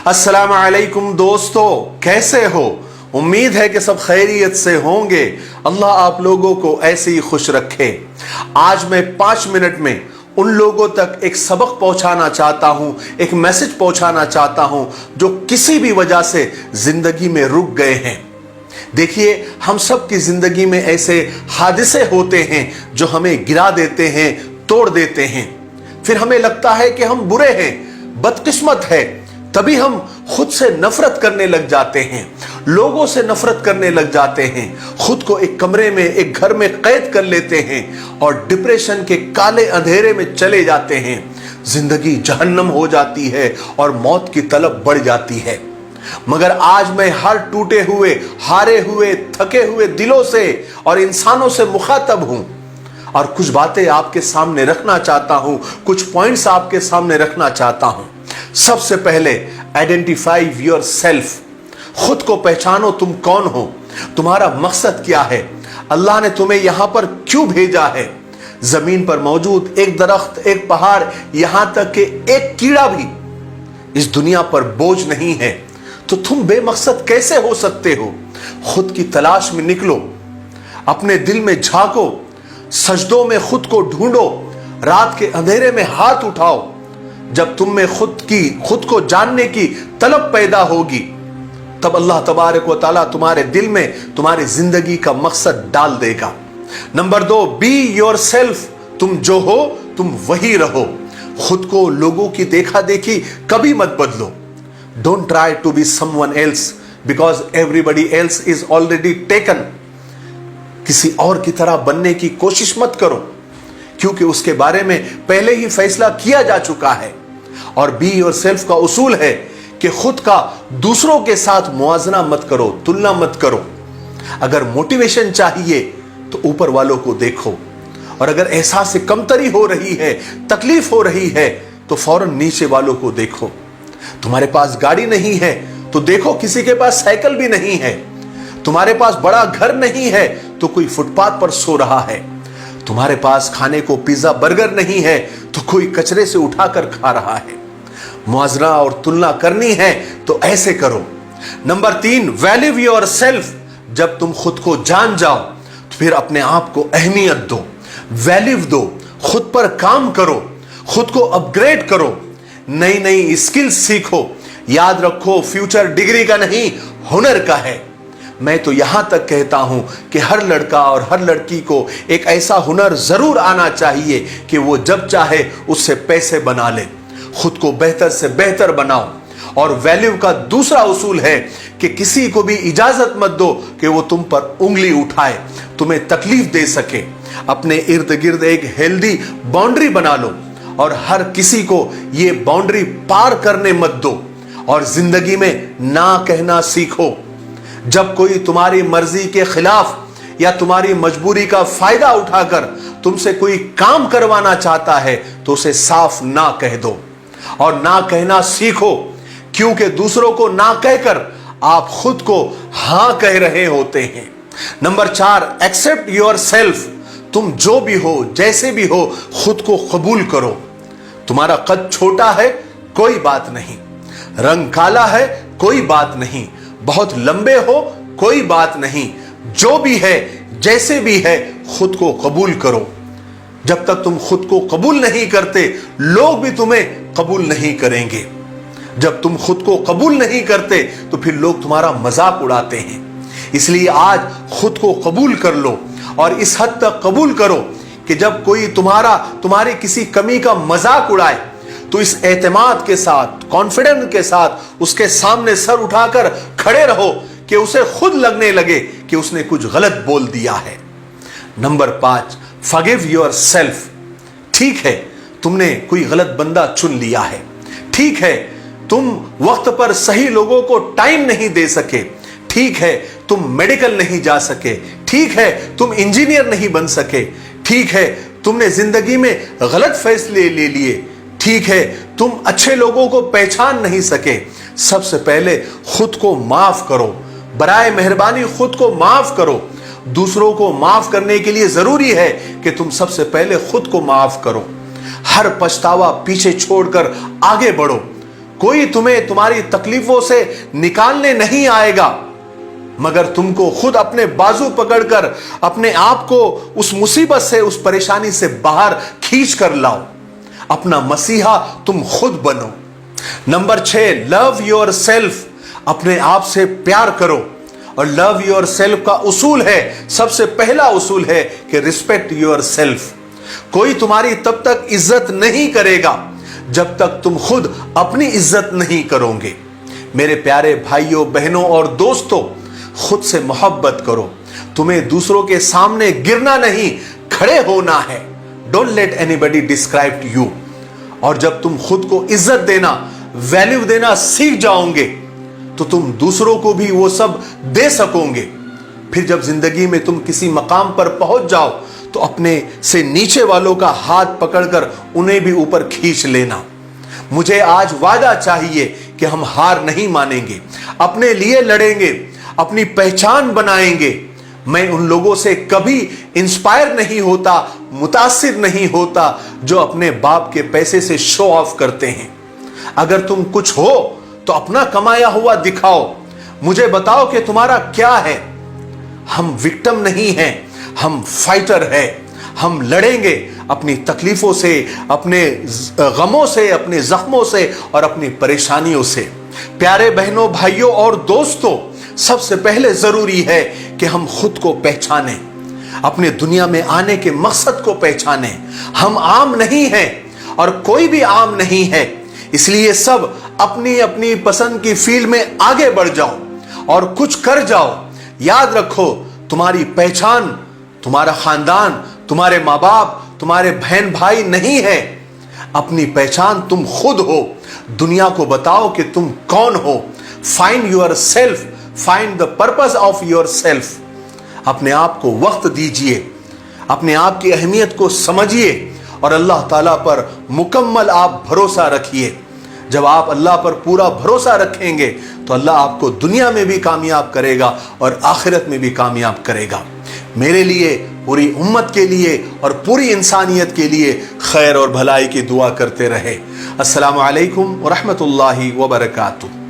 अस्सलाम वालेकुम दोस्तों, कैसे हो? उम्मीद है कि सब खैरियत से होंगे। अल्लाह आप लोगों को ऐसे ही खुश रखे। आज मैं 5 मिनट में उन लोगों तक एक सबक पहुंचाना चाहता हूं, एक मैसेज पहुंचाना चाहता हूं जो किसी भी वजह से जिंदगी में रुक गए हैं। देखिए, हम सब की जिंदगी में ऐसे हादसे होते हैं जो हमें गिरा देते हैं, तोड़ देते हैं। फिर हमें लगता है कि हम बुरे हैं, बदकिस्मत है। तभी हम खुद से नफरत करने लग जाते हैं, लोगों से नफरत करने लग जाते हैं, खुद को एक कमरे में, एक घर में कैद कर लेते हैं और डिप्रेशन के काले अंधेरे में चले जाते हैं। जिंदगी जहन्नम हो जाती है और मौत की तलब बढ़ जाती है। मगर आज मैं हर टूटे हुए, हारे हुए, थके हुए दिलों से और इंसानों से मुखातब हूं और कुछ बातें आपके सामने रखना चाहता हूं, कुछ पॉइंट्स आपके सामने रखना चाहता हूं। सबसे पहले आइडेंटिफाई योर सेल्फ। खुद को पहचानो, तुम कौन हो, तुम्हारा मकसद क्या है, अल्लाह ने तुम्हें यहां पर क्यों भेजा है। जमीन पर मौजूद एक दरख्त, एक पहाड़, यहां तक कि एक कीड़ा भी इस दुनिया पर बोझ नहीं है, तो तुम बेमकसद कैसे हो सकते हो? खुद की तलाश में निकलो, अपने दिल में झांको, सजदों में खुद को ढूंढो, रात के अंधेरे में हाथ उठाओ। जब तुम में खुद को जानने की तलब पैदा होगी, तब अल्लाह तबारक व तआला तुम्हारे दिल में तुम्हारी जिंदगी का मकसद डाल देगा। Number 2, be your self. तुम जो हो तुम वही रहो। खुद को लोगों की देखा देखी कभी मत बदलो। Don't try to be someone else because everybody else is already taken. किसी और की तरह बनने की कोशिश मत करो, क्योंकि उसके बारे में पहले ही फैसला किया जा चुका है। और बी योर सेल्फ का उसूल है कि खुद का दूसरों के साथ मुआजना मत करो, तुलना मत करो। अगर मोटिवेशन चाहिए तो ऊपर वालों को देखो, और अगर एहसास से कमतरी हो रही है, तकलीफ हो रही है, तो फौरन नीचे वालों को देखो। तुम्हारे पास गाड़ी नहीं है तो देखो किसी के पास साइकिल भी नहीं है। तुम्हारे पास बड़ा घर नहीं है तो कोई फुटपाथ पर सो रहा है। तुम्हारे पास खाने को पिज्जा बर्गर नहीं है तो कोई कचरे से उठाकर खा रहा है। मुआवजा और तुलना करनी है तो ऐसे करो। Number 3, value your self. जब तुम खुद को जान जाओ तो फिर अपने आप को अहमियत दो, वैल्यू दो, खुद पर काम करो, खुद को अपग्रेड करो, नई नई स्किल्स सीखो। याद रखो, फ्यूचर डिग्री का नहीं, हुनर का है। मैं तो यहां तक कहता हूं कि हर लड़का और हर लड़की को एक ऐसा हुनर जरूर आना चाहिए कि वो जब चाहे उससे पैसे बना ले। खुद को बेहतर से बेहतर बनाओ। और वैल्यू का दूसरा उसूल है कि किसी को भी इजाजत मत दो कि वो तुम पर उंगली उठाए, तुम्हें तकलीफ दे सके। अपने इर्द गिर्द एक हेल्दी बाउंड्री बना लो और हर किसी को ये बाउंड्री पार करने मत दो। और जिंदगी में ना कहना सीखो। जब कोई तुम्हारी मर्जी के खिलाफ या तुम्हारी मजबूरी का फायदा उठाकर तुमसे कोई काम करवाना चाहता है तो उसे साफ ना कह दो और ना कहना सीखो, क्योंकि दूसरों को ना कहकर आप खुद को हां कह रहे होते हैं। Number 4, accept your self. तुम जो भी हो, जैसे भी हो, खुद को कबूल करो। तुम्हारा कद छोटा है, कोई बात नहीं। रंग काला है, कोई बात नहीं। बहुत लंबे हो, कोई बात नहीं। जो भी है, जैसे भी है, खुद को कबूल करो। जब तक तुम खुद को कबूल नहीं करते, लोग भी तुम्हें कबूल नहीं करेंगे। जब तुम खुद को कबूल नहीं करते तो फिर लोग तुम्हारा मजाक उड़ाते हैं। इसलिए आज खुद को कबूल कर लो, और इस हद तक कबूल करो कि जब कोई तुम्हारी किसी कमी का मजाक उड़ाए तो इस एतमाद के साथ, कॉन्फिडेंस के साथ उसके सामने सर उठाकर खड़े रहो कि उसे खुद लगने लगे कि उसने कुछ गलत बोल दिया है। Number 5, forgive your self. ठीक है, तुमने कोई गलत बंदा चुन लिया है। ठीक है, तुम वक्त पर सही लोगों को टाइम नहीं दे सके। ठीक है, तुम मेडिकल नहीं जा सके। ठीक है, तुम इंजीनियर नहीं बन सके। ठीक है, तुमने जिंदगी में गलत फैसले ले लिए। ठीक है, तुम अच्छे लोगों को पहचान नहीं सके। सबसे पहले खुद को माफ करो। बराए मेहरबानी खुद को माफ करो। दूसरों को माफ करने के लिए जरूरी है कि तुम सबसे पहले खुद को माफ करो। हर पछतावा पीछे छोड़कर आगे बढ़ो। कोई तुम्हें तुम्हारी तकलीफों से निकालने नहीं आएगा, मगर तुमको खुद अपने बाजू पकड़कर अपने आप को उस मुसीबत से, उस परेशानी से बाहर खींच कर लाओ। अपना मसीहा तुम खुद बनो। Number 6, love your self. अपने आप से प्यार करो। और लव योर सेल्फ का उसूल है, सबसे पहला उसूल है कि रिस्पेक्ट योर सेल्फ। कोई तुम्हारी तब तक इज्जत नहीं करेगा जब तक तुम खुद अपनी इज्जत नहीं करोगे। मेरे प्यारे भाइयों, बहनों और दोस्तों, खुद से मोहब्बत करो। तुम्हें दूसरों के सामने गिरना नहीं, खड़े होना है। Don't let anybody describe you. और जब तुम खुद को इज्जत देना, वैल्यू देना सीख जाओगे तो तुम दूसरों को भी वो सब दे सकोगे। फिर जब जिंदगी में तुम किसी मकाम पर पहुंच जाओ तो अपने से नीचे वालों का हाथ पकड़कर उन्हें भी ऊपर खींच लेना। मुझे आज वादा चाहिए कि हम हार नहीं मानेंगे, अपने लिए लड़ेंगे, अपनी पहचान बनाएंगे। मैं उन लोगों से कभी इंस्पायर नहीं होता, मुतासिर नहीं होता जो अपने बाप के पैसे से शो ऑफ करते हैं। अगर तुम कुछ हो तो अपना कमाया हुआ दिखाओ, मुझे बताओ कि तुम्हारा क्या है। हम विक्टिम नहीं हैं, हम फाइटर हैं। हम लड़ेंगे अपनी तकलीफों से, अपने गमों से, अपने जख्मों से और अपनी परेशानियों से। प्यारे बहनों, भाइयों और दोस्तों, सबसे पहले जरूरी है कि हम खुद को पहचानें, अपने दुनिया में आने के मकसद को पहचानें। हम आम नहीं हैं और कोई भी आम नहीं है, इसलिए सब अपनी अपनी पसंद की फील्ड में आगे बढ़ जाओ और कुछ कर जाओ। याद रखो, तुम्हारी पहचान तुम्हारा खानदान, तुम्हारे माँ बाप, तुम्हारे बहन भाई नहीं है। अपनी पहचान तुम खुद हो। दुनिया को बताओ कि तुम कौन हो। Find your self, find the purpose of your self. अपने आप को वक्त दीजिए, अपने आप की अहमियत को समझिए और अल्लाह ताला पर मुकम्मल आप भरोसा रखिए। जब आप अल्लाह पर पूरा भरोसा रखेंगे तो अल्लाह आपको दुनिया में भी कामयाब करेगा और आखिरत में भी कामयाब करेगा। मेरे लिए, पूरी उम्मत के लिए और पूरी इंसानियत के लिए खैर और भलाई की दुआ करते रहे। अस्सलामु अलैकुम व रहमतुल्लाहि व बरकातुहू।